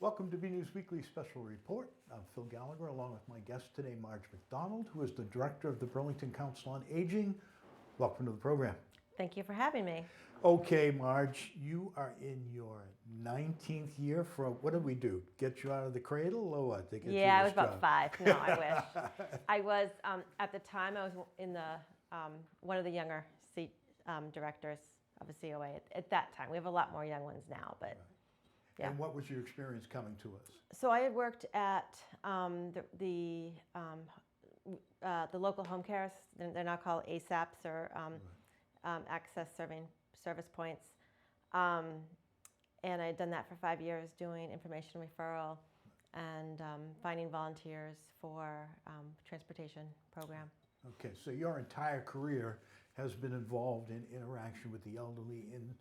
Welcome to BNEWS Weekly Special Report. I'm Phil Gallagher, along with my guest today, Marge McDonald, who is the Director of the Burlington Council on Aging. Welcome to the program. Thank you for having me. Okay, Marge, you are in your 19th year for, what did we do? Get you out of the cradle or what? To get you Yeah, I was this about job? 5. No, I wish. I was, at the time, I was in the one of the younger directors of a COA at that time. We have a lot more young ones now, but yeah. And what was your experience coming to us? So I had worked at the local home cares. They're now called ASAPs, or Access Service Points. And I'd done that for 5 years, doing information referral and finding volunteers for transportation program. Okay, so your entire career has been involved in interaction with the elderly in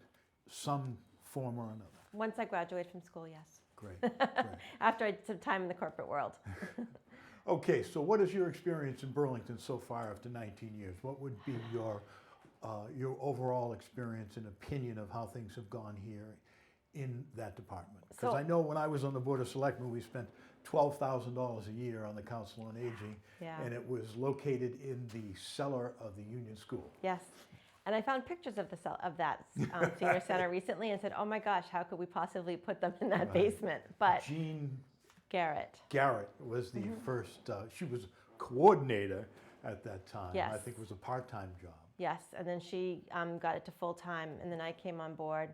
some form or another. Once I graduated from school, yes. Great, great. After I did some time in the corporate world. Okay, so what is your experience in Burlington so far after 19 years? What would be your overall experience and opinion of how things have gone here in that department? Because So- I know when I was on the Board of Selectmen, we spent $12,000 a year on the Council on Aging, Yeah. and it was located in the cellar of the Union School. Yes. And I found pictures of that senior center recently and said, oh my gosh, how could we possibly put them in that basement? But Jean Garrett. was the first, she was coordinator at that time. Yes. I think it was a part-time job. Yes, and then she got it to full-time, and then I came on board.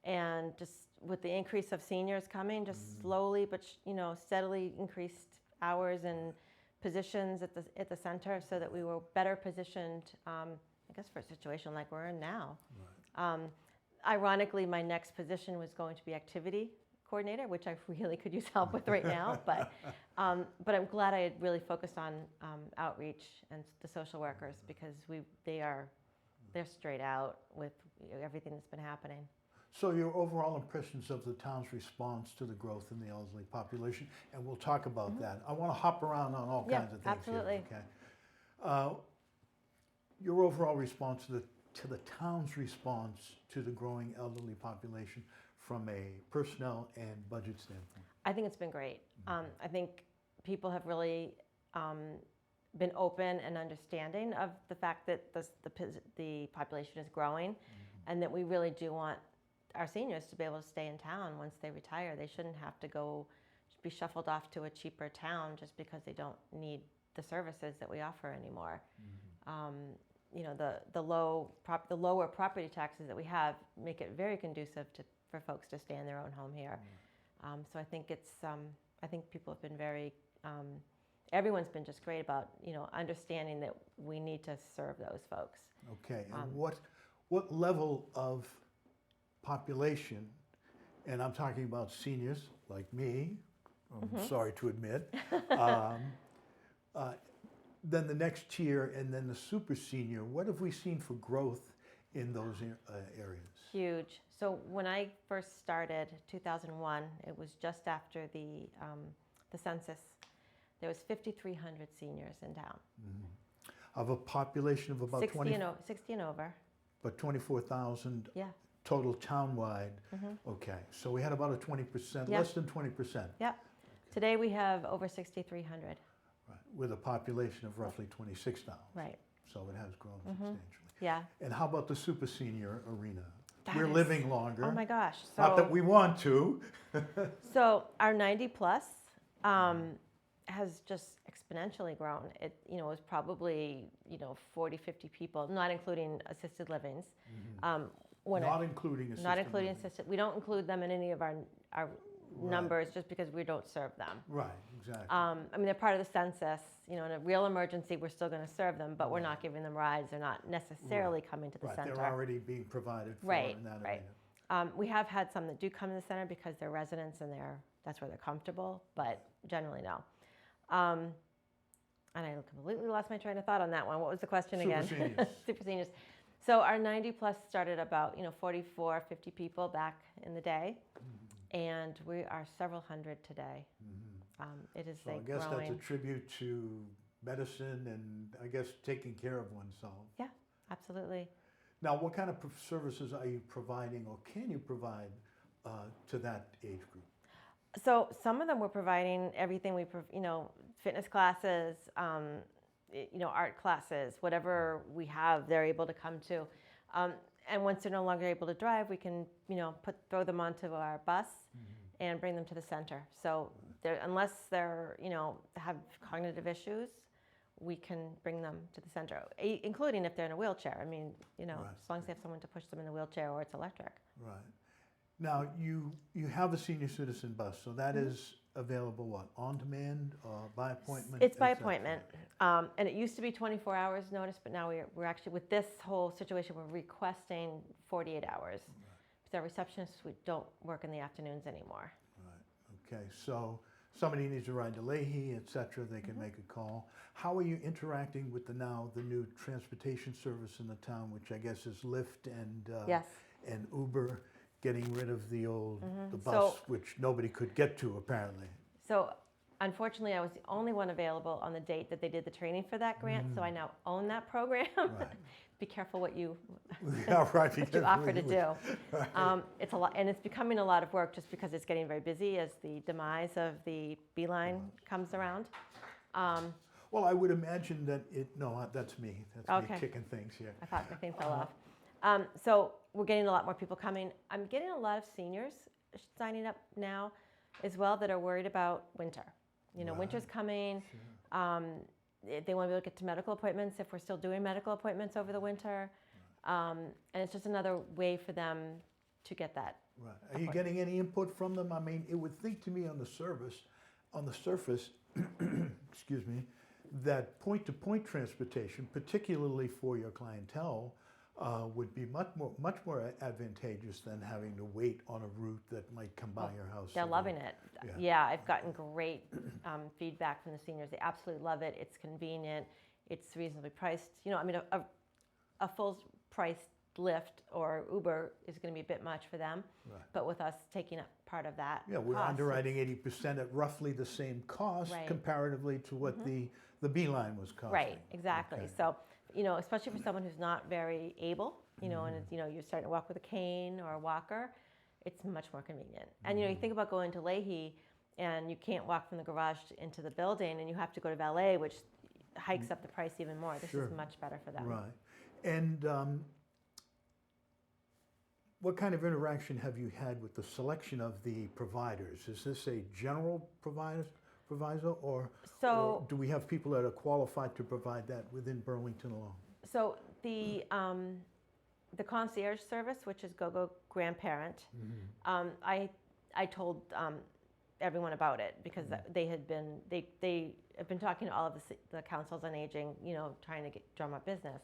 And just with the increase of seniors coming, just slowly but steadily increased hours and positions at the center so that we were better positioned, I guess, for a situation like we're in now. Right. Ironically, my next position was going to be activity coordinator, which I really could use help with right now. But I'm glad I had really focused on outreach and the social workers, because they're straight out with everything that's been happening. So your overall impressions of the town's response to the growth in the elderly population, and we'll talk about that. I want to hop around on all kinds of things absolutely. here, okay? Your overall response to the town's response to the growing elderly population from a personnel and budget standpoint. I think it's been great. I think people have really been open and understanding of the fact that the population is growing, and that we really do want our seniors to be able to stay in town once they retire. They shouldn't have to be shuffled off to a cheaper town just because they don't need the services that we offer anymore. The lower property taxes that we have make it very conducive for folks to stay in their own home here. So I think I think people have been very, everyone's been just great about understanding that we need to serve those folks. Okay, and what level of population, and I'm talking about seniors like me, I'm sorry to admit, then the next tier, and then the super senior, what have we seen for growth in those areas? Huge. So when I first started, 2001, it was just after the census. There was 5,300 seniors in town. Of a population of about 60 and over. But 24,000 Yeah. total townwide. Okay, so we had about a 20%, Yeah. less than 20%. Yep. Today we have over 6,300. Right, with a population of roughly 26,000. Right. So it has grown substantially. Yeah. And how about the super senior arena? That We're is- living longer. Oh my gosh. Not that we want to. So our 90 plus has just exponentially grown. It was probably 40, 50 people, not including assisted livings. Not including assisted Not including living. assisted. We don't include them in any of our numbers just because we don't serve them. Right, exactly. They're part of the census. In a real emergency, we're still going to serve them, but we're not giving them rides. They're not necessarily coming to the Right, center. they're already being provided for Right, in that right. arena. We have had some that do come to the center because they're residents and that's where they're comfortable, but generally no. And I completely lost my train of thought on that one. What was the question Super again? seniors. Super seniors. So our 90 plus started about 44, 50 people back in the day, and we are several hundred today. It is So I a guess growing. that's a tribute to medicine and I guess taking care of oneself. Yeah, absolutely. Now, what kind of services are you providing or can you provide to that age group? So some of them we're providing everything fitness classes, art classes, whatever we have, they're able to come to. And once they're no longer able to drive, we can, throw them onto our bus and bring them to the center. So unless they're, have cognitive issues, we can bring them to the center, including if they're in a wheelchair. I mean, Right. as long as they have someone to push them in the wheelchair or it's electric. Right. Now, you have the senior citizen bus, so that is available what, on demand, by appointment? It's by et cetera? appointment. And it used to be 24 hours notice, but now we're actually, with this whole situation, we're requesting 48 hours. Because our receptionists, we don't work in the afternoons anymore. Right, okay, so somebody needs to ride to Leahy, et cetera, they can make a call. How are you interacting with the new transportation service in the town, which I guess is Lyft Yes. and Uber, getting rid of the the bus, So- which nobody could get to apparently? So unfortunately, I was the only one available on the date that they did the training for that grant, so I now own that program. Right. Be careful what you Yeah, right. what you offer to do. It's a lot, and it's becoming a lot of work just because it's getting very busy as the demise of the Beeline comes around. Well, I would imagine that that's me. That's me Okay. kicking things here. I thought my thing fell off. So we're getting a lot more people coming. I'm getting a lot of seniors signing up now as well that are worried about winter. Winter's coming. They want to be able to get to medical appointments if we're still doing medical appointments over the winter. And it's just another way for them to get that. Right. Are you getting any input from them? I mean, it would think to me on the surface, excuse me, that point-to-point transportation, particularly for your clientele, would be much more advantageous than having to wait on a route that might come by your house. They're loving it. Yeah. Yeah, I've gotten great feedback from the seniors. They absolutely love it. It's convenient. It's reasonably priced. A full price Lyft or Uber is going to be a bit much for them. Right. But with us taking up part of that Yeah, we're cost, underwriting 80% at roughly the same cost Right. comparatively to what the Beeline was costing. Right, exactly. Okay. So, especially for someone who's not very able, and you're starting to walk with a cane or a walker, it's much more convenient. And you think about going to Leahy, and you can't walk from the garage into the building, and you have to go to valet, which hikes up the price even more. This Sure. is much better for them. Right. And what kind of interaction have you had with the selection of the providers? Is this a general proviso, or do we have people that are qualified to provide that within Burlington alone? So the concierge service, which is GoGo Grandparent, I told everyone about it because they have been talking to all of the councils on aging, trying to drum up business.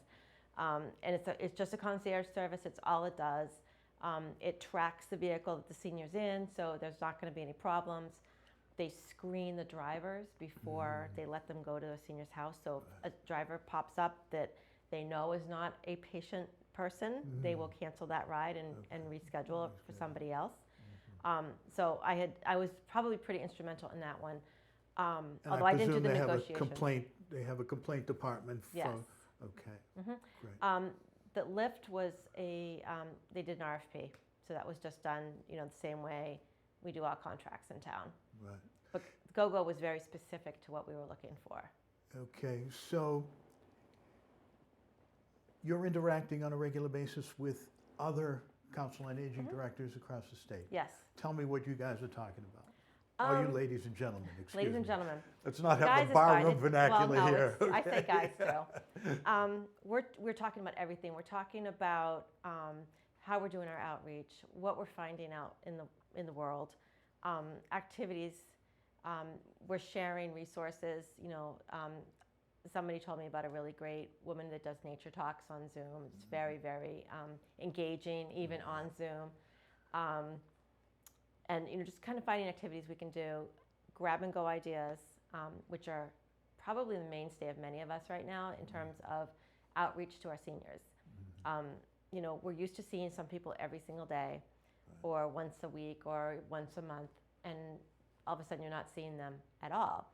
And it's just a concierge service. It's all it does. It tracks the vehicle that the senior's in, so there's not going to be any problems. They screen the drivers before they let them go to a senior's house. So if a driver pops up that they know is not a patient person, they will cancel that ride and reschedule it for somebody else. So I was probably pretty instrumental in that one. Although I didn't do the negotiations. They have a complaint department. Yes. Okay. Great. The Lyft was they did an RFP, so that was just done, the same way we do all contracts in town. Right. But GoGo was very specific to what we were looking for. Okay, so you're interacting on a regular basis with other council on aging directors across the state. Yes. Tell me what you guys are talking about. Or you ladies and gentlemen, excuse me. Ladies and gentlemen. Let's not have Guys the is fine. barroom vernacular well, no, here. I say guys too. We're talking about everything. We're talking about how we're doing our outreach, what we're finding out in the world, activities. We're sharing resources. Somebody told me about a really great woman that does nature talks on Zoom. It's very, very engaging, even on Zoom. And just kind of finding activities we can do, grab and go ideas, which are probably the mainstay of many of us right now in terms of outreach to our seniors. We're used to seeing some people every single day, or once a week, or once a month, and all of a sudden you're not seeing them at all.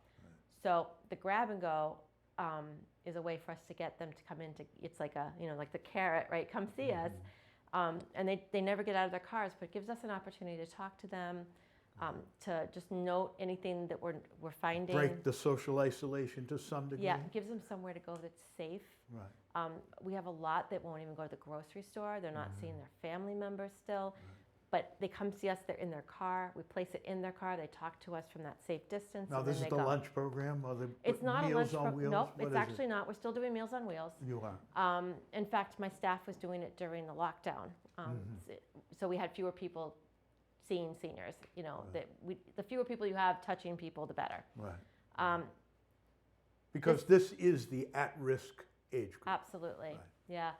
So the grab and go is a way for us to get them to come in. It's like like the carrot, right? Come see us. And they never get out of their cars, but it gives us an opportunity to talk to them, to just note anything that we're finding. Break the social isolation to some degree? Yeah, it gives them somewhere to go that's safe. Right. We have a lot that won't even go to the grocery store. They're not seeing their family members still. But they come see us, they're in their car, we place it in their car, they talk to us from that safe distance. Now, and this then is they the go. lunch program, or the It's not a Meals lunch on Wheels? Nope, What it's is actually it? not. We're still doing Meals on Wheels. You are. In fact, my staff was doing it during the lockdown. So we had fewer people seeing seniors. You know, the fewer people you have touching people, the better. Right. Because this is the at-risk age group. Absolutely, Right. yeah.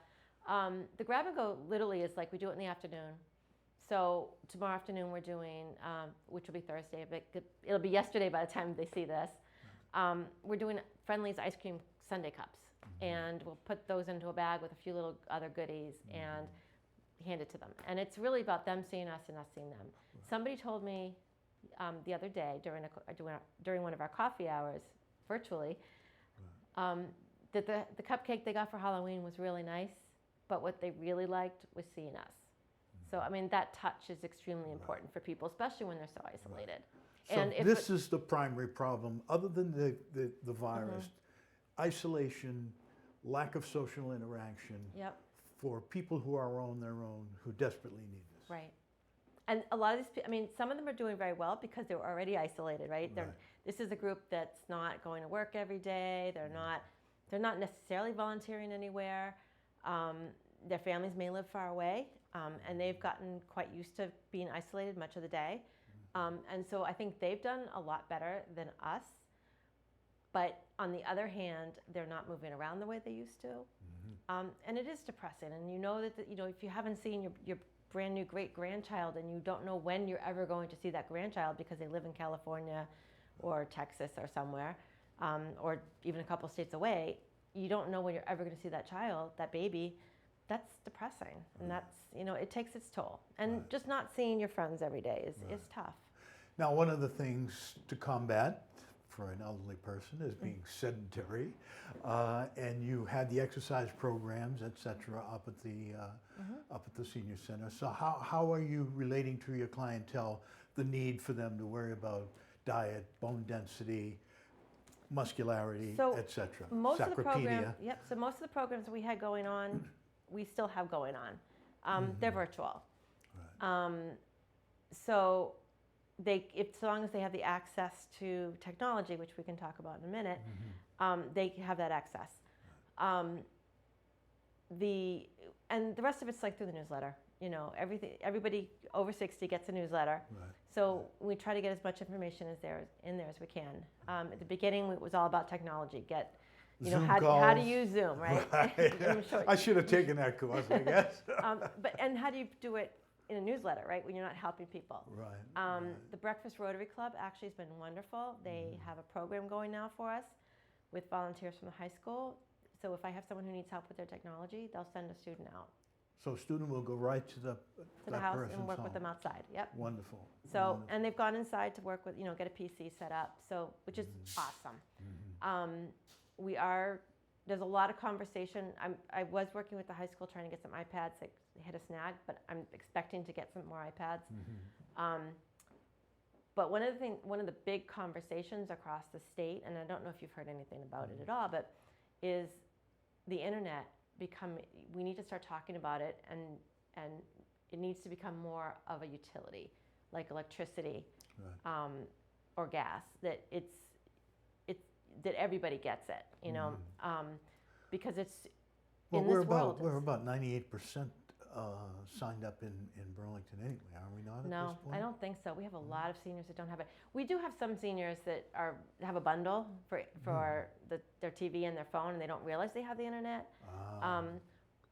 The grab and go literally is like we do it in the afternoon. So tomorrow afternoon we're doing, which will be Thursday, but it'll be yesterday by the time they see this. We're doing Friendly's ice cream sundae cups, and we'll put those into a bag with a few little other goodies and hand it to them. And it's really about them seeing us and us seeing them. Somebody told me the other day during one of our coffee hours virtually that the cupcake they got for Halloween was really nice, but what they really liked was seeing us. So, I mean, that touch is extremely important for people, especially when they're so isolated. So And if this is the primary problem, other than the virus, isolation, lack of social interaction Yep, for people who are on their own, who desperately need this. right. And a lot of these, I mean, some of them are doing very well because they were already isolated, right? Right. This is a group that's not going to work every day. They're not necessarily volunteering anywhere. Their families may live far away, and they've gotten quite used to being isolated much of the day. And so I think they've done a lot better than us. But on the other hand, they're not moving around the way they used to. And it is depressing. And you know that, if you haven't seen your brand new great-grandchild and you don't know when you're ever going to see that grandchild because they live in California or Texas or somewhere, or even a couple states away, you don't know when you're ever going to see that child, that baby. That's depressing. And that's, it takes its toll. And just not seeing your friends every day is tough. Now, one of the things to combat for an elderly person is being sedentary, and you had the exercise programs, et cetera, up at the senior center. So how are you relating to your clientele the need for them to worry about diet, bone density, muscularity, et cetera? Most of the programs, sarcopenia. so most of the programs that we had going on, we still have going on. They're virtual. So as long as they have the access to technology, which we can talk about in a minute, they have that access. And the rest of it's like through the newsletter. Everybody over 60 gets a newsletter. So we try to get as much information in there as we can. At the beginning, it was all about technology. How to use Zoom, right? I should have taken that course, I guess. And how do you do it in a newsletter, right? When you're not helping people. The Breakfast Rotary Club actually has been wonderful. They have a program going now for us with volunteers from the high school. So if I have someone who needs help with their technology, they'll send a student out. So a student will go right to the house and work with them outside. Yep. Wonderful. So, wonderful. And they've gone inside to work with, get a PC set up. So, which is awesome. There's a lot of conversation. I was working with the high school trying to get some iPads that hit a snag, but I'm expecting to get some more iPads. But one of the big conversations across the state, and I don't know if you've heard anything about it at all, but is the internet we need to start talking about it, and it needs to become more of a utility, like electricity or gas, that that everybody gets it, because it's in this world. We're about 98% signed up in Burlington anyway, are we not at this No, point? I don't think so. We have a lot of seniors that don't have it. We do have some seniors that have a bundle for their TV and their phone, and they don't realize they have the internet.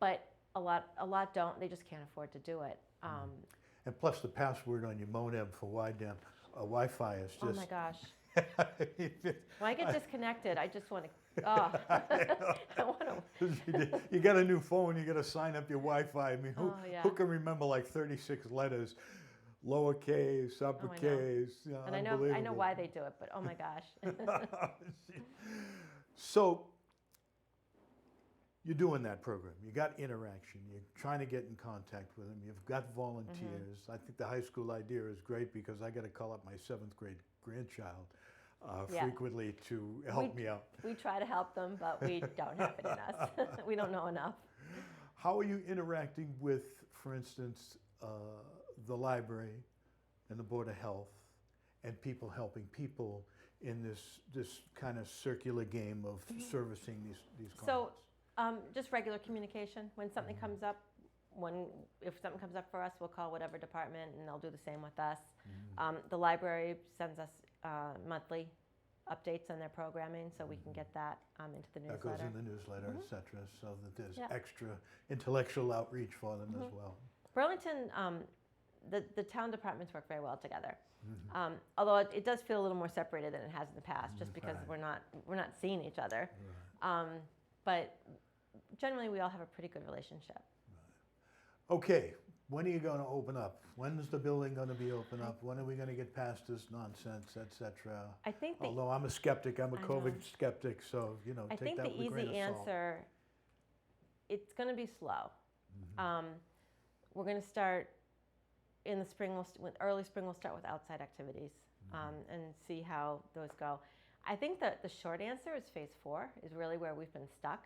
But a lot don't. They just can't afford to do it. And plus the password on your modem for Wi-Fi is just... Oh my gosh. When I get disconnected, I just want to, I want to. You got a new phone, you got to sign up your Wi-Fi. I mean, who can remember like 36 letters, lowercase, uppercase? And I know why they do it, but oh my gosh. So you're doing that program. You got interaction. You're trying to get in contact with them. You've got volunteers. I think the high school idea is great because I got to call up my 7th grade grandchild frequently to help me out. We try to help them, but we don't have it in us. We don't know enough. How are you interacting with, for instance, the library and the Board of Health and people helping people in this kind of circular game of servicing these clients? So just regular communication. When something comes up, if something comes up for us, we'll call whatever department and they'll do the same with us. The library sends us monthly updates on their programming so we can get that into the newsletter. That goes in the newsletter, et cetera, so that there's extra intellectual outreach for them as well. Burlington, the town departments work very well together. Although it does feel a little more separated than it has in the past, just because we're not seeing each other. But generally, we all have a pretty good relationship. Okay, when are you going to open up? When's the building going to be open up? When are we going to get past this nonsense, et cetera? I think although I'm a skeptic, I'm a COVID skeptic, so I think take that with a grain of salt. the easy answer, it's going to be slow. We're going to start in the spring. Early spring, we'll start with outside activities and see how those go. I think that the short answer is phase 4 is really where we've been stuck.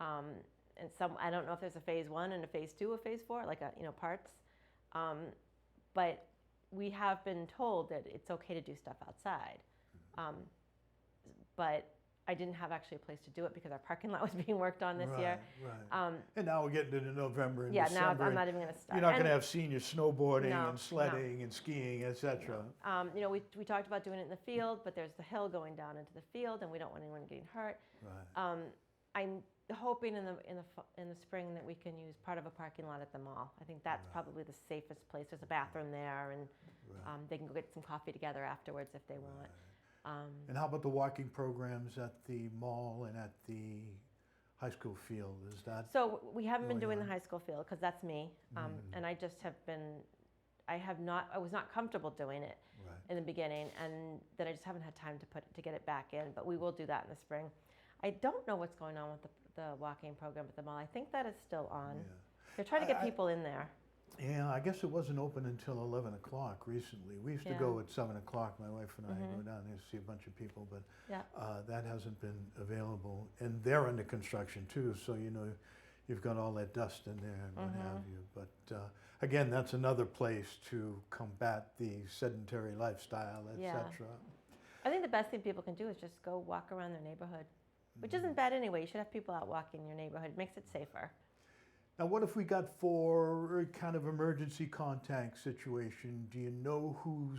And I don't know if there's a phase 1 and a phase 2 of phase 4, like parts. But we have been told that it's okay to do stuff outside. But I didn't have actually a place to do it because our parking lot was being worked on this year. And now we're getting into November and December. Yeah, now I'm not even going to start. You're not going to have senior snowboarding and sledding and skiing, et cetera. We talked about doing it in the field, but there's the hill going down into the field, and we don't want anyone getting hurt. I'm hoping in the spring that we can use part of a parking lot at the mall. I think that's probably the safest place. There's a bathroom there, and they can go get some coffee together afterwards if they want. And how about the walking programs at the mall and at the high school field? Is that so? We haven't been doing the high school field because that's me, and I just have been. I was not comfortable doing it in the beginning, and then I just haven't had time to get it back in. But we will do that in the spring. I don't know what's going on with the walking program at the mall. I think that is still on. They're trying to get people in there. Yeah, I guess it wasn't open until 11 o'clock recently. We used to go at 7 o'clock, my wife and I go down there to see a bunch of people, but that hasn't been available. And they're under construction too, so you've got all that dust in there and what have you. But again, that's another place to combat the sedentary lifestyle, et cetera. I think the best thing people can do is just go walk around their neighborhood, which isn't bad anyway. You should have people out walking in your neighborhood. It makes it safer. Now, what if we got for a kind of emergency contact situation? Do you know who's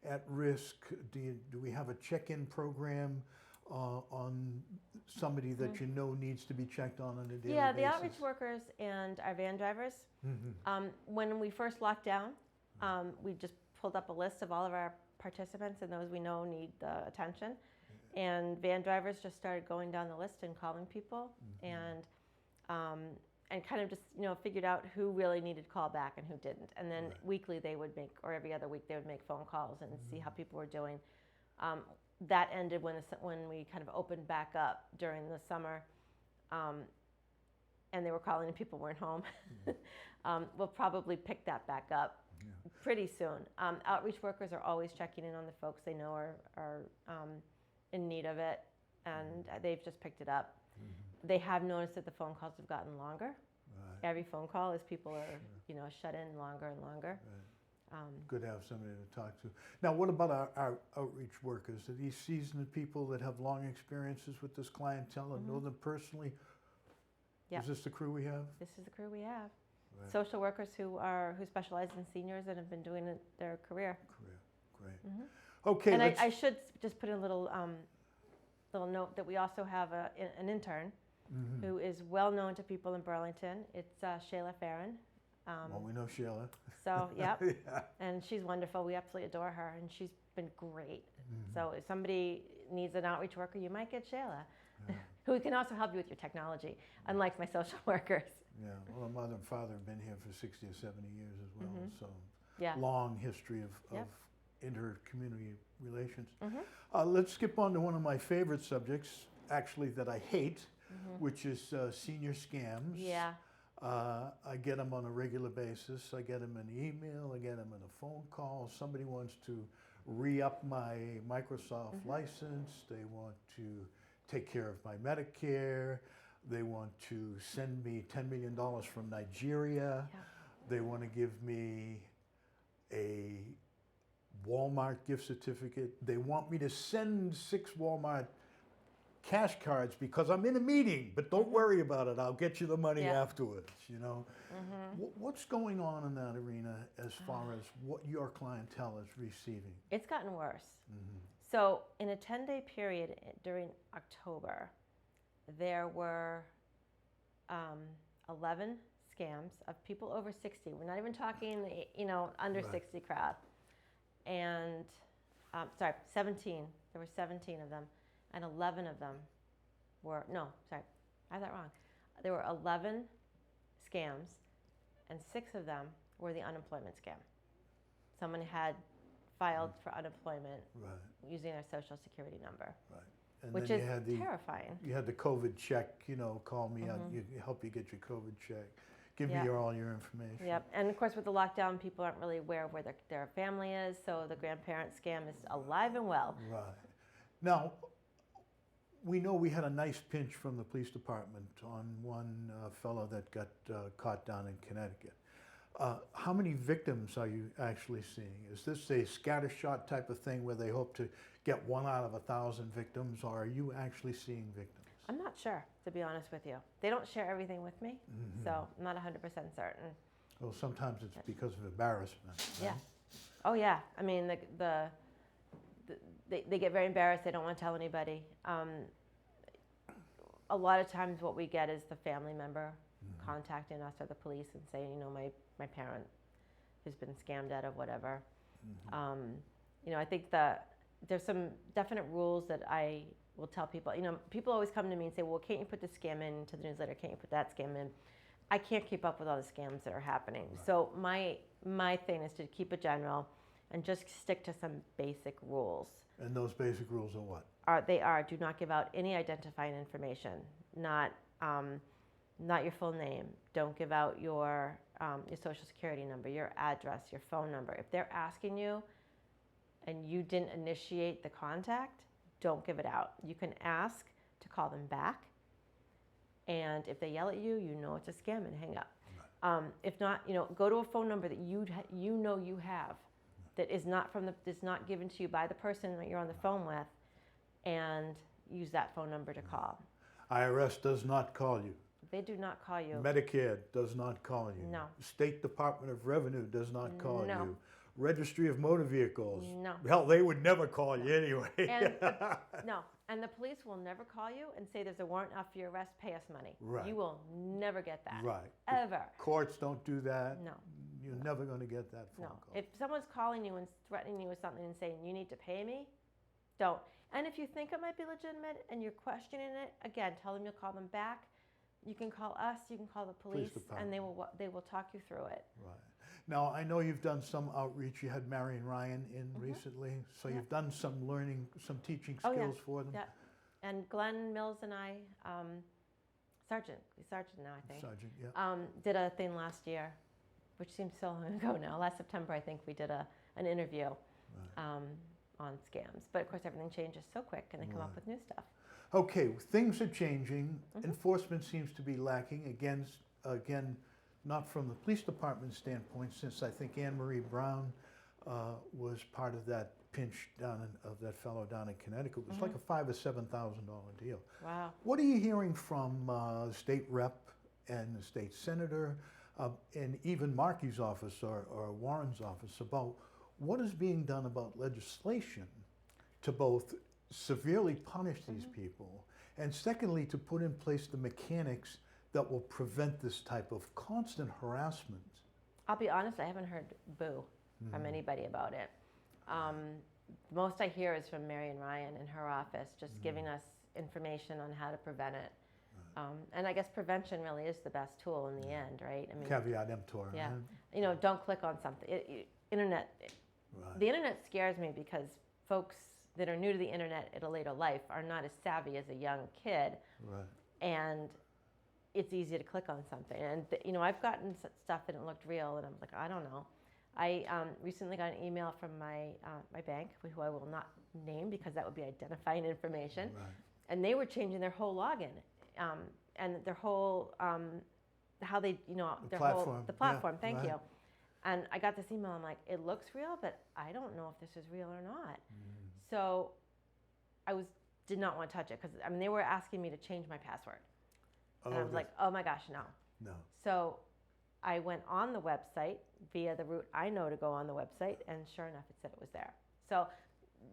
at risk? Do we have a check-in program on somebody that needs to be checked on a daily basis? Yeah, the outreach workers and our van drivers. When we first locked down, we just pulled up a list of all of our participants and those we know need the attention. And van drivers just started going down the list and calling people and kind of just figured out who really needed call back and who didn't. And then weekly they would make, or every other week they would make phone calls and see how people were doing. That ended when we kind of opened back up during the summer, and they were calling and people weren't home. We'll probably pick that back up pretty soon. Outreach workers are always checking in on the folks they know are in need of it, and they've just picked it up. They have noticed that the phone calls have gotten longer. Every phone call is people are shut in longer and longer. Good to have somebody to talk to. Now, what about our outreach workers? Are these seasoned people that have long experiences with this clientele and know them personally? Is this the crew we have? This is the crew we have. Social workers who specialize in seniors and have been doing it their career. Great. Okay. And I should just put in a little note that we also have an intern who is well known to people in Burlington. It's Shayla Farron. Well, we know Shayla. So, and she's wonderful. We absolutely adore her, and she's been great. So if somebody needs an outreach worker, you might get Shayla, who can also help you with your technology, unlike my social workers. Yeah, well, my mother and father have been here for 60 or 70 years as well, so long history of inter-community relations. Let's skip on to one of my favorite subjects, actually, that I hate, which is senior scams. Yeah. I get them on a regular basis. I get them in email. I get them in a phone call. Somebody wants to re-up my Microsoft license. They want to take care of my Medicare. They want to send me $10 million from Nigeria. Yeah. They want to give me a Walmart gift certificate. They want me to send 6 Walmart cash cards because I'm in a meeting, but don't worry about it. I'll get you the money afterwards, you know. What's going on in that arena as far as what your clientele is receiving? It's gotten worse. So in a 10-day period during October, there were 11 scams of people over 60. We're not even talking the, you know, under 60 crowd. And, 17. There were 17 of them. And 11 of them were, no, sorry, I have that wrong. There were 11 scams, and 6 of them were the unemployment scam. Someone had filed for unemployment using their social security number, And which then is terrifying. You had the COVID check, you know, call me out, help you get your COVID check. Give me all your information. Yep, and of course with the lockdown, people aren't really aware of where their family is, so the grandparent scam is alive and well. Right. Now, we know we had a nice pinch from the police department on one fellow that got caught down in Connecticut. How many victims are you actually seeing? Is this a scattershot type of thing where they hope to get 1 out of 1,000 victims, or are you actually seeing victims? I'm not sure, to be honest with you. They don't share everything with me, so I'm not 100% certain. Well, sometimes it's because of embarrassment. Yeah. Right? Oh yeah. I mean, they get very embarrassed. They don't want to tell anybody. A lot of times what we get is the family member contacting us or the police and saying, you know, my parent has been scammed out of whatever. You know, I think there's some definite rules that I will tell people. You know, people always come to me and say, well, can't you put this scam into the newsletter? Can't you put that scam in? I can't keep up with all the scams that are happening. Right. So my thing is to keep it general and just stick to some basic rules. And those basic rules are what? Do not give out any identifying information, not your full name. Don't give out your social security number, your address, your phone number. If they're asking you and you didn't initiate the contact, don't give it out. You can ask to call them back, and if they yell at you, you know it's a scam and hang up. Right. If not, you know, go to a phone number that you know you have, that is not given to you by the person that you're on the phone with, and use that phone number to call. IRS does not call you. They do not call you. Medicare does not call you. No. State Department of Revenue does not call you. Registry of Motor Vehicles. No. Hell, they would never call you anyway. And the police will never call you and say there's a warrant out for your arrest, pay us money. Right. You will never get that. Right. Ever. Courts don't do that. No. You're never going to get that phone call. If someone's calling you and threatening you with something and saying you need to pay me, don't. And if you think it might be legitimate and you're questioning it, again, tell them you'll call them back. You can call us, you can call the police and they will talk you through it. Right. Now, I know you've done some outreach. You had Marion Ryan in recently, so you've done some learning, some teaching skills for them. Yeah. And Glenn Mills and I, Sergeant now I think. Sergeant, yeah. Did a thing last year, which seems so long ago now. Last September, I think we did an interview on scams. But of course, everything changes so quick, and they come up with new stuff. Okay, things are changing. Enforcement seems to be lacking. Again, not from the police department standpoint, since I think Anne Marie Brown was part of that pinch of that fellow down in Connecticut. It was like a $5,000 or $7,000 deal. Wow. What are you hearing from the state rep and the state senator and even Markey's office or Warren's office about what is being done about legislation to both severely punish these people, and secondly, to put in place the mechanics that will prevent this type of constant harassment? I'll be honest, I haven't heard boo from anybody about it. Most I hear is from Marion Ryan in her office, just giving us information on how to prevent it. And I guess prevention really is the best tool in the end, right? I mean, caveat emptor. Yeah. Right? You know, don't click on something. The internet scares me because folks that are new to the internet at a later life are not as savvy as a young kid. Right. and it's easy to click on something. And I've gotten stuff and it looked real, and I'm like, I don't know. I recently got an email from my bank, who I will not name because that would be identifying information, Right. and they were changing their whole login, and their whole how they their platform. whole the platform. Yeah, Thank right. you. And I got this email. I'm like, it looks real, but I don't know if this is real or not. So I did not want to touch it because they were asking me to change my password, and I was like, oh my gosh, no. No. So I went on the website via the route I know to go on the website, and sure enough, it said it was there. So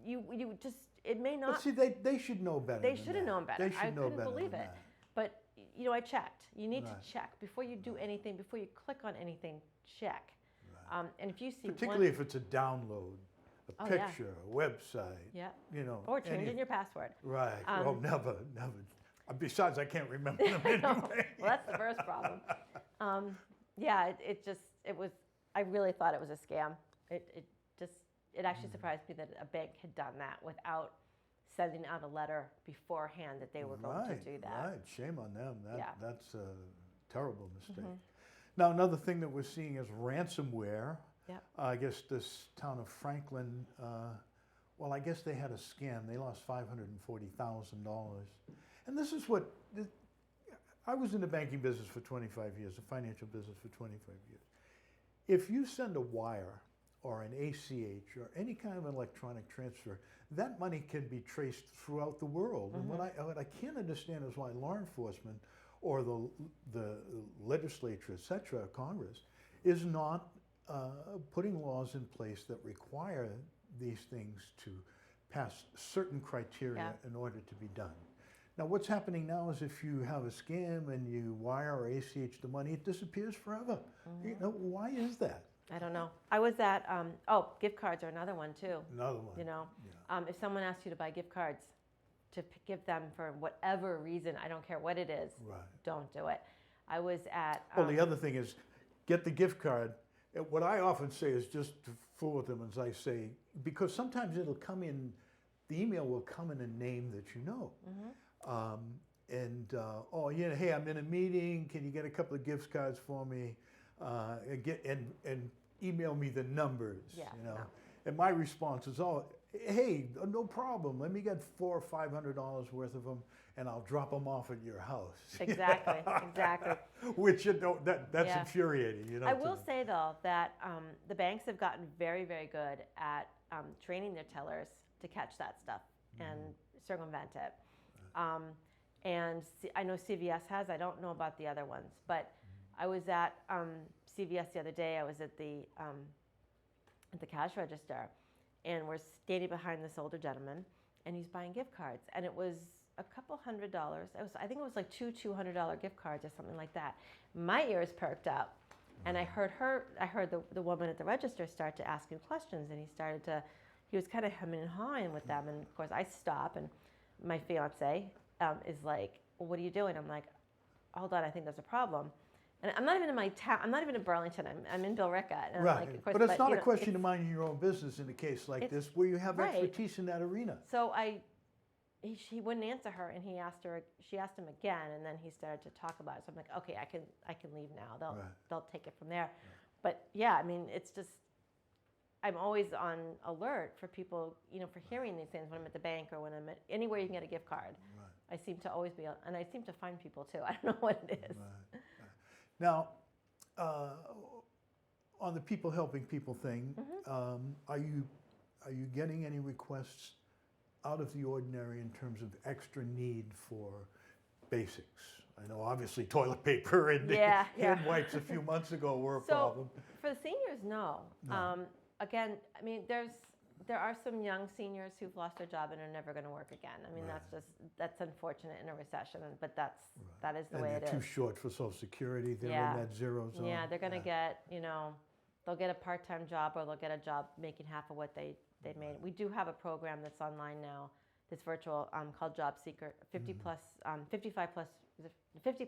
you just, it may not. But see, they should know better. They should have known better. They should know couldn't better believe than it. that. But I checked. You need Right. to check before you do anything. Before you click on anything, check. Right. And if you see Particularly if it's a download, a Oh, yeah. picture, a website, yeah, or changing your password. Right. Well, never. Besides, I can't remember them anyway. Well, that's the first problem. Yeah, it was. I really thought it was a scam. It actually surprised me that a bank had done that without sending out a letter beforehand that they were going to do that. Right. Shame on them. That's a terrible mistake. Mm-hmm. Now, another thing that we're seeing is ransomware. Yep. I guess this town of Franklin, I guess they had a scam. They lost $540,000. And this is what, I was in the banking business for 25 years, the financial business for 25 years. If you send a wire or an ACH or any kind of electronic transfer, that money can be traced throughout the world. Mm-hmm. And what I can't understand is why law enforcement or the legislature, et cetera, Congress, is not putting laws in place that require these things to pass certain criteria in order to be done. Now, what's happening now is if you have a scam and you wire or ACH the money, it disappears forever. Mm-hmm. Why is that? I don't know. I was at, gift cards are another one too. Another one. If someone asks you to buy gift cards, to give them for whatever reason, I don't care what it is, Right. don't do it. I was at... Well, the other thing is, get the gift card. What I often say is just to fool with them, as I say, because sometimes it'll come in, the email will come in a name that you know. Mm-hmm. Hey, I'm in a meeting. Can you get a couple of gift cards for me? And email me the numbers. Yeah, no. And my response is, hey, no problem. Let me get $400 or $500 worth of them, and I'll drop them off at your house. Exactly. Which that's infuriating. I will say though that the banks have gotten very, very good at training their tellers to catch that stuff and circumvent it. And I know CVS has. I don't know about the other ones, but I was at CVS the other day. I was at the cash register, and we're standing behind this older gentleman, and he's buying gift cards, and it was a couple $100. I think it was like two $200 gift cards or something like that. My ears perked up, and I heard the woman at the register start to ask him questions, and he was kind of hemming and hawing with them, and of course I stop, and my fiance is like, well, what are you doing? I'm like, hold on, I think there's a problem. And I'm not even in my town. I'm not even in Burlington. I'm in Billerica. And Right. I'm like, of course, but it's not a question of minding your own business in a case like this where you have right. expertise in that arena. So he wouldn't answer her, and she asked him again, and then he started to talk about it. So I'm like, okay, I can leave now. They'll take it from there. Right. But yeah, it's just, I'm always on alert for people, for hearing these things when I'm at the bank or when I'm at anywhere you can get a gift card. Right. I seem to always be, and I seem to find people too. I don't know what it is. Right. Now, on the people helping people thing, are you getting any requests out of the ordinary in terms of extra need for basics? I know obviously toilet paper and hand wipes a few months ago were a problem. For the seniors, no. Again, there are some young seniors who've lost their job and are never going to work again. Right. That's unfortunate in a recession, but that is the way it is. They're too short for Social Security. They're in that zero zone. Yeah, they're going to get, they'll get a part-time job, or they'll get a job making half of what they made. We do have a program that's online now, that's virtual, called Job Seeker, 55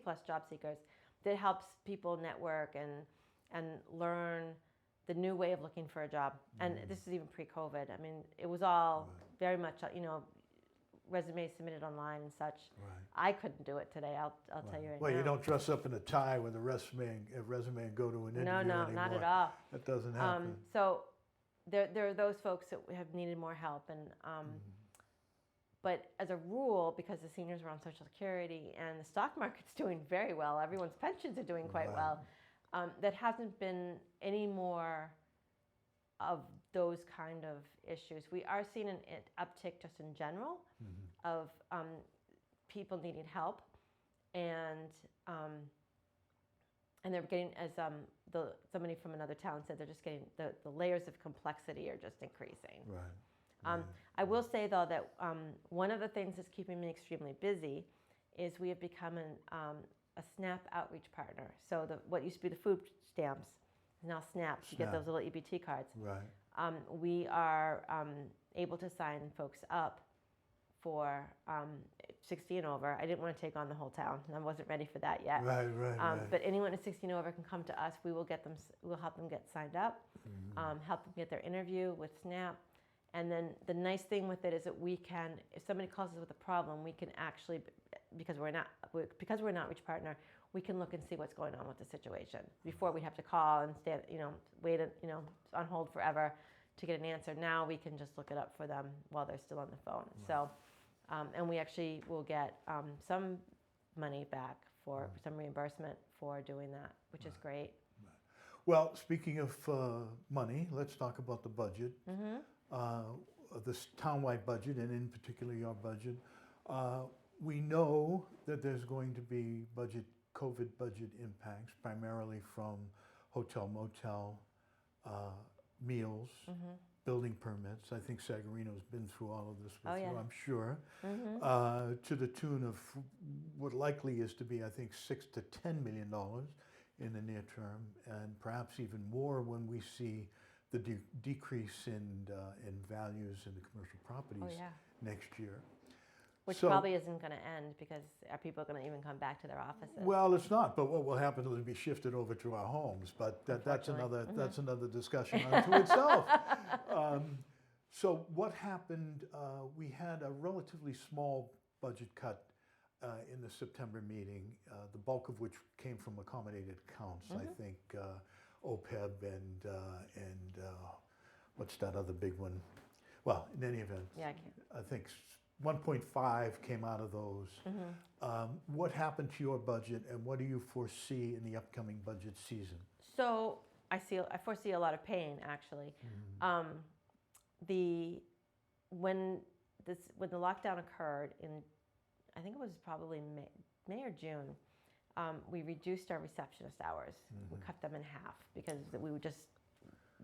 plus job seekers, that helps people network and learn the new way of looking for a job. And this is even pre-COVID. It was all very much, resumes submitted online and such. Right. I couldn't do it today. I'll tell you right Well, now. you don't dress up in a tie with a resume and go to an interview No, anymore. not at all. That doesn't happen. So there are those folks that have needed more help, and but as a rule, because the seniors are on Social Security and the stock market's doing very well, everyone's pensions are doing quite well. That hasn't been any more of those kind of issues. We are seeing an uptick just in general of people needing help, and they're getting, as somebody from another town said, they're just getting the layers of complexity are just increasing. Right. I will say though that one of the things that's keeping me extremely busy is we have become a SNAP outreach partner. So what used to be the food stamps is now SNAP. You get those little EBT cards. Right. We are able to sign folks up for 60 and over. I didn't want to take on the whole town, and I wasn't ready for that yet. Right. But anyone at 60 and over can come to us. We'll help them get signed up, help them get their interview with SNAP. And then the nice thing with it is that we can, if somebody calls us with a problem, we can actually, because we're an outreach partner, we can look and see what's going on with the situation before we have to call and stand, wait, on hold forever to get an answer. Now we can just look it up for them while they're still on the phone. Right. So, and we actually will get some money back for some reimbursement for doing that, which is great. Right. Well, speaking of money, let's talk about the budget. This townwide budget, and in particular your budget. We know that there's going to be COVID budget impacts, primarily from hotel, motel, meals, building permits. I think Sagarino's been through all of this with you, I'm sure, to the tune of what likely is to be, I think, $6 to $10 million in the near term, and perhaps even more when we see the decrease in values in the commercial properties next year. Which probably isn't going to end, because are people going to even come back to their offices? Well, it's not, but what will happen is it'll be shifted over to our homes, but that's another discussion unto itself. So what happened, we had a relatively small budget cut in the September meeting, the bulk of which came from accommodated accounts. I think OPEB and what's that other big one? Well, in any event, I think 1.5 came out of those. What happened to your budget, and what do you foresee in the upcoming budget season? So I foresee a lot of pain, actually. When the lockdown occurred in, I think it was probably May or June, we reduced our receptionist hours. We cut them in half because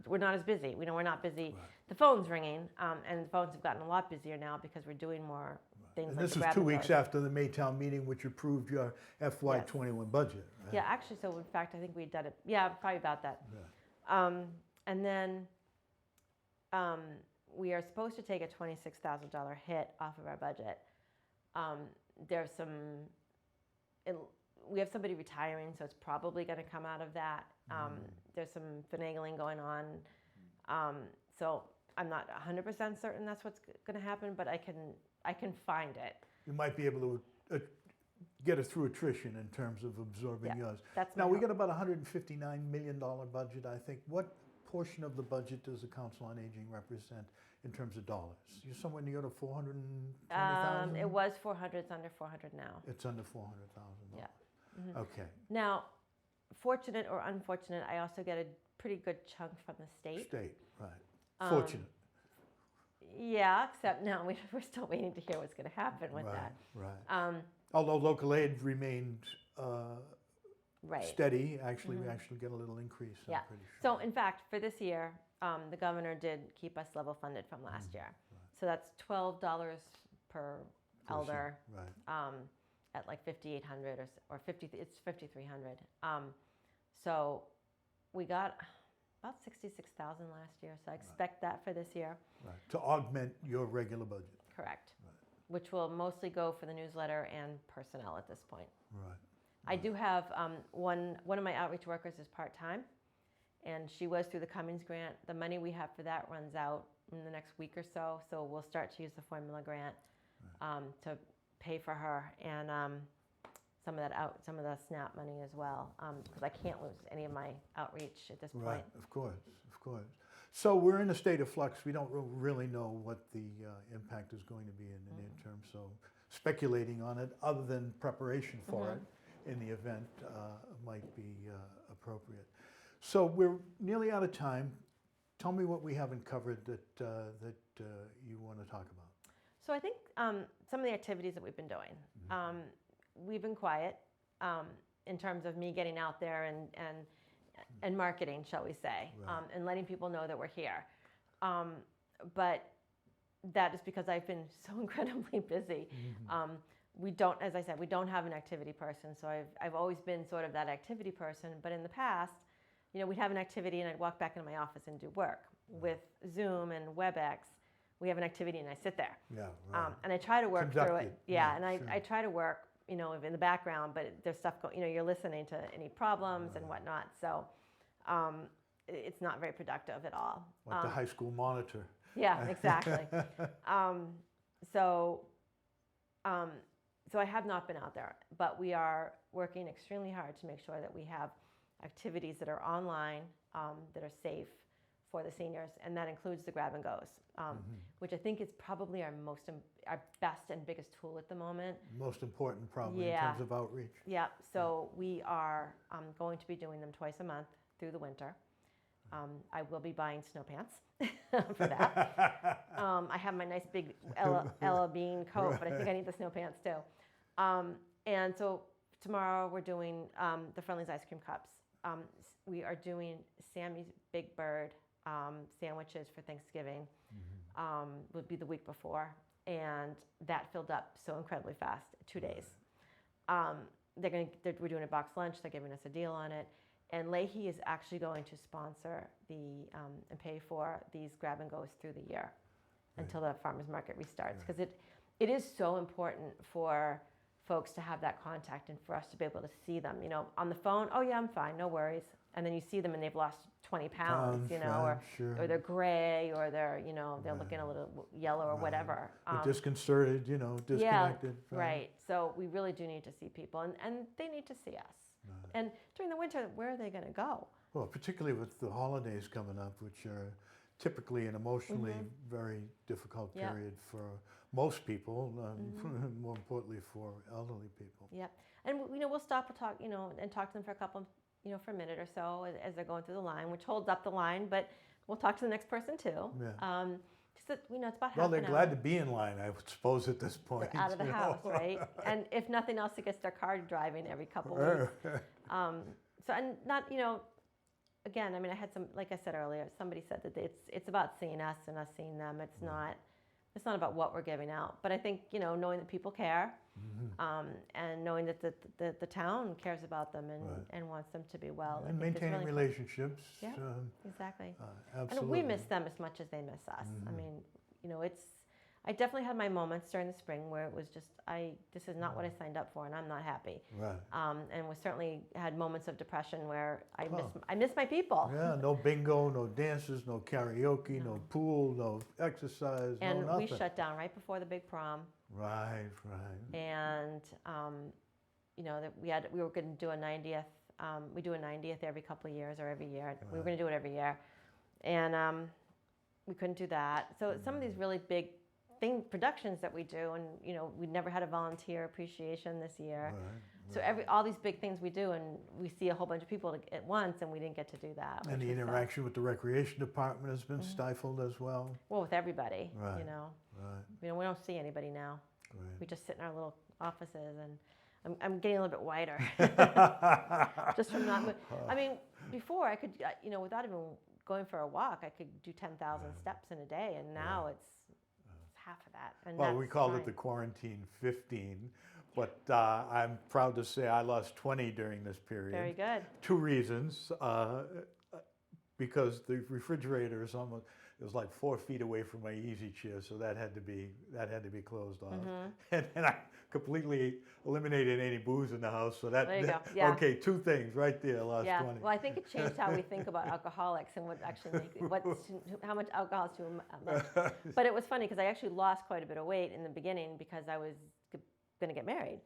we're not as busy. We're not busy. Right. The phone's ringing, and the phones have gotten a lot busier now because we're doing more things. And this is 2 weeks after the Maytown meeting, which approved your FY21 budget, right? Yeah, actually, so in fact, I think we'd done it. Yeah, probably about that. Yeah. And then we are supposed to take a $26,000 hit off of our budget. There's we have somebody retiring, so it's probably going to come out of that. There's some finagling going on. So I'm not 100% certain that's what's going to happen, but I can find it. You might be able to get it through attrition in terms of absorbing yours. Now, we got about $159 million budget, I think. What portion of the budget does the Council on Aging represent in terms of dollars? You're somewhere near to $420,000? It was 400. It's under 400 now. It's under $400,000. Yeah. Okay. Now, fortunate or unfortunate, I also get a pretty good chunk from the state. State, right. Fortunate. Yeah, except now we're still waiting to hear what's going to happen with that. Right. Although local aid remained steady, actually, we actually get a little increase. Yeah. I'm pretty sure. So, in fact, for this year, the governor did keep us level funded from last year. Right. So that's $12 per elder. Right. At like 5,800 or 50, it's 5,300. So we got about 66,000 last year. So I expect that for this year. Right. To augment your regular budget. Correct. Right. Which will mostly go for the newsletter and personnel at this point. Right. I do have one of my outreach workers is part-time, and she was through the Cummings grant. The money we have for that runs out in the next week or so. So we'll start to use the formula grant to pay for her and some of the SNAP money as well, because I can't lose any of my outreach at this point. Right, of course, of course. So we're in a state of flux. We don't really know what the impact is going to be in the near term. So speculating on it, other than preparation for it in the event, might be appropriate. So we're nearly out of time. Tell me what we haven't covered that you want to talk about. So I think some of the activities that we've been doing, we've been quiet in terms of me getting out there and marketing, shall we say, Right. and letting people know that we're here. But that is because I've been so incredibly busy. We don't, as I said, we don't have an activity person. So I've always been sort of that activity person. But in the past, we'd have an activity and I'd walk back into my office and do work. With Zoom and WebEx, we have an activity and I sit there. Yeah, right. And I try to work through it. Yeah, and sure. I try to work, in the background, but there's stuff you're listening to any problems and whatnot. So it's not very productive at all. Like the high school monitor. Yeah, exactly. So I have not been out there, but we are working extremely hard to make sure that we have activities that are online, that are safe for the seniors, and that includes the grab and goes, which I think is probably our best and biggest tool at the moment. Most important, probably, in terms of outreach. Yeah, so we are going to be doing them twice a month through the winter. I will be buying snow pants for that. I have my nice big Ella Bean coat, but I think I need the snow pants too. And so tomorrow we're doing the Friendly's ice cream cups. We are doing Sammy's Big Bird sandwiches for Thanksgiving. Would be the week before, and that filled up so incredibly fast. 2 days. We're doing a box lunch. They're giving us a deal on it. And Leahy is actually going to sponsor and pay for these grab and goes through the year until the farmers market restarts, because it is so important for folks to have that contact and for us to be able to see them. On the phone, oh yeah, I'm fine, no worries. And then you see them and they've lost 20 pounds, or they're gray, or they're they're looking a little yellow or whatever. They're disconcerted, disconnected. Yeah, right. So we really do need to see people, and they need to see us. And during the winter, where are they going to go? Well, particularly with the holidays coming up, which are typically an emotionally very difficult period for most people, more importantly for elderly people. Yep. And we'll stop and talk, and talk to them for a couple, for a minute or so as they're going through the line, which holds up the line, but we'll talk to the next person too. Yeah. Just that, it's about half Well, they're an glad hour. to be in line, I would suppose, at this point. They're out of the house, right? And if nothing else, it gets their car driving every couple weeks. So, and not, again, I had some, like I said earlier, somebody said that it's about seeing us and us seeing them. It's not about what we're giving out. But I think, knowing that people care, and knowing that the town cares about them and wants them to be well. And maintaining really relationships. Yeah, exactly. Absolutely. And we miss them as much as they miss us. I definitely had my moments during the spring where it was just, this is not what I signed up for, and I'm not happy. Right. And we certainly had moments of depression where I miss my people. Yeah, no bingo, no dances, no karaoke, no pool, no exercise, and no nothing. We shut down right before the big prom. Right. And we were going to do a 90th. We do a 90th every couple of years or every year. Right. We were going to do it every year, and we couldn't do that. So some of these really big productions that we do, and we never had a volunteer appreciation this year. So all these big things we do, and we see a whole bunch of people at once, and we didn't get to do that. And the interaction with the recreation department has been stifled as well. Well, with everybody, Right. we don't see anybody now. Right. We just sit in our little offices, and I'm getting a little bit wider, just from not. Before I could, without even going for a walk, I could do 10,000 steps in a day, and now it's half of that. And well, we called it the quarantine 15, but I'm proud to say I lost 20 during this period. Very good. 2 reasons. Because the refrigerator is almost, it was like 4 feet away from my easy chair, so that had to be closed off. And I completely eliminated any booze in the house. So that, There you go, yeah. okay, two things right there, last Yeah, 20. well, I think it changed how we think about alcoholics and what actually how much alcohol is too much. But it was funny because I actually lost quite a bit of weight in the beginning because I was going to get married.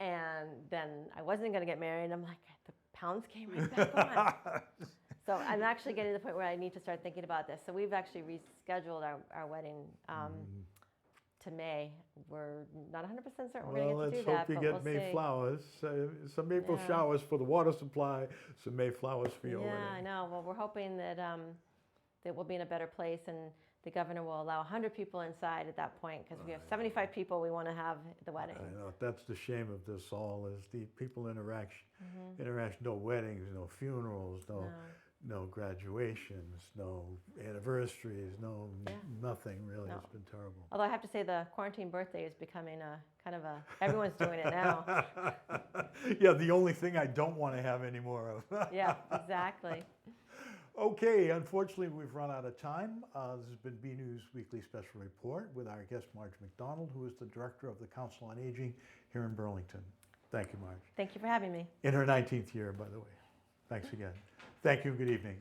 And then I wasn't going to get married, and I'm like, the pounds came right back on. So I'm actually getting to the point where I need to start thinking about this. So we've actually rescheduled our wedding to May. We're not 100% certain we're going to get to do that, Well, let's hope you but get we'll May see. flowers, some April Yeah. showers for the water supply, some May flowers for your Yeah, wedding. I know. Well, we're hoping that that we'll be in a better place, and the governor will allow 100 people inside at that point, because we have 75 people we want to have at the wedding. I know, that's the shame of this all, is the people interaction, no weddings, no funerals, no graduations, no anniversaries, nothing really. No. It's been terrible. Although I have to say the quarantine birthday is becoming a kind of everyone's doing it now. Yeah, the only thing I don't want to have any more of. Yeah, exactly. Okay, unfortunately, we've run out of time. This has been BNEWS Weekly Special Report with our guest, Marge McDonald, who is the Director of the Council on Aging here in Burlington. Thank you, Marge. Thank you for having me. In her 19th year, by the way. Thanks again. Thank you. Good evening.